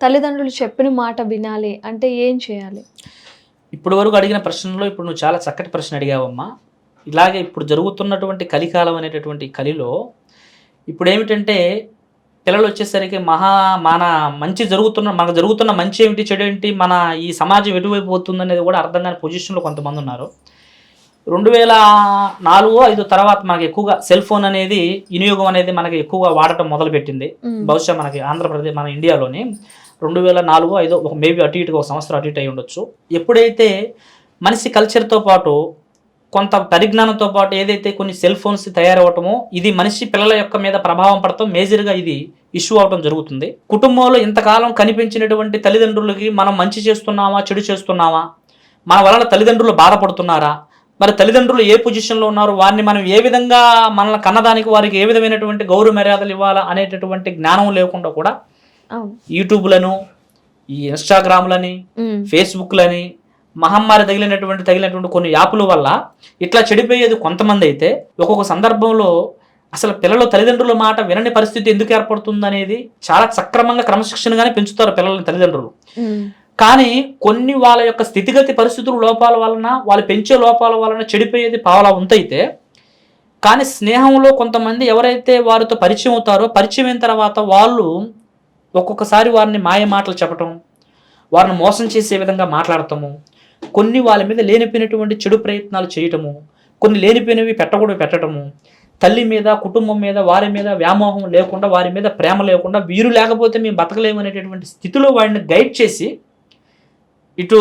తల్లిదండ్రులు చెప్పిన మాట వినాలి అంటే ఏం చేయాలి? ఇప్పుడు వరకు అడిగిన ప్రశ్నలో ఇప్పుడు నువ్వు చాలా చక్కటి ప్రశ్న అడిగావమ్మా. ఇలాగే ఇప్పుడు జరుగుతున్నటువంటి కలికాలం అనేటటువంటి కలిలో ఇప్పుడేమిటంటే పిల్లలు వచ్చేసరికి మనకు జరుగుతున్న మంచి ఏమిటి, చెడు ఏంటి, మన ఈ సమాజం ఎటువైపు పోతుందనేది కూడా అర్థం కాని పొజిషన్‌లో కొంతమంది ఉన్నారు. 2004, 5 తర్వాత మనకు ఎక్కువగా సెల్ ఫోన్ అనేది వినియోగం అనేది మనకి ఎక్కువగా వాడటం మొదలుపెట్టింది. బహుశా మనకి ఆంధ్రప్రదేశ్ మన ఇండియాలోని 2004, 5 ఒక మేబీ అటు ఇటుగా ఒక సంవత్సరం అటు ఇటు అయి ఉండొచ్చు. ఎప్పుడైతే మనిషి కల్చర్‌తో పాటు కొంత పరిజ్ఞానంతో పాటు ఏదైతే కొన్ని సెల్ ఫోన్స్ తయారవటమో ఇది మనిషి పిల్లల యొక్క మీద ప్రభావం పడటం మేజర్‌గా ఇది ఇష్యూ అవటం జరుగుతుంది. కుటుంబంలో ఇంతకాలం కనిపించినటువంటి తల్లిదండ్రులకి మనం మంచి చేస్తున్నామా, చెడు చేస్తున్నామా, మన వలన తల్లిదండ్రులు బాధపడుతున్నారా, మరి తల్లిదండ్రులు ఏ పొజిషన్‌లో ఉన్నారు, వారిని మనం ఏ విధంగా మనల్ని కన్నదానికి వారికి ఏ విధమైనటువంటి గౌరవ మర్యాదలు ఇవ్వాలా అనేటటువంటి జ్ఞానం లేకుండా కూడా యూట్యూబ్‌లను, ఈ ఇన్‌స్టాగ్రామ్‌లని, ఫేస్‌బుక్‌లని తగిలినటువంటి కొన్ని యాపుల వల్ల ఇట్లా చెడిపోయేది కొంతమంది అయితే, ఒక్కొక్క సందర్భంలో అసలు పిల్లలు తల్లిదండ్రుల మాట వినని పరిస్థితి ఎందుకు ఏర్పడుతుందనేది చాలా సక్రమంగా క్రమశిక్షణగానే పెంచుతారు పిల్లల్ని తల్లిదండ్రులు. కానీ కొన్ని వాళ్ళ యొక్క స్థితిగతి పరిస్థితుల లోపాల వలన, వాళ్ళు పెంచే లోపాల వలన చెడిపోయేది పావలా వంతైతే, కానీ స్నేహంలో కొంతమంది ఎవరైతే వారితో పరిచయం అవుతారో, పరిచయం అయిన తర్వాత వాళ్ళు ఒక్కొక్కసారి వారిని మాయ మాటలు చెప్పటం, వారిని మోసం చేసే విధంగా మాట్లాడటము, కొన్ని వాళ్ళ మీద లేనిపోయినటువంటి చెడు ప్రయత్నాలు చేయటము, కొన్ని లేనిపోయినవి పెట్టటము, తల్లి మీద, కుటుంబం మీద, వారి మీద వ్యామోహం లేకుండా, వారి మీద ప్రేమ లేకుండా, వీరు లేకపోతే మేము బతకలేము అనేటటువంటి స్థితిలో వాడిని గైడ్ చేసి, ఇటు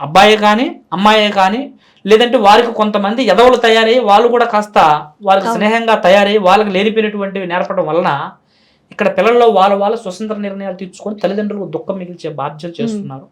అబ్బాయే కానీ అమ్మాయే కానీ, లేదంటే వారికి కొంతమంది ఎదవలు తయారయ్యి వాళ్ళు కూడా కాస్త వాళ్ళకి స్నేహంగా తయారయ్యి వాళ్ళకి లేనిపోయినటువంటివి నేర్పడం వలన ఇక్కడ పిల్లల్లో వాళ్ళ స్వతంత్ర నిర్ణయాలు తీసుకొని తల్లిదండ్రులకు దుఃఖం మిగిల్చే బాధ్యతలు చేస్తున్నారు.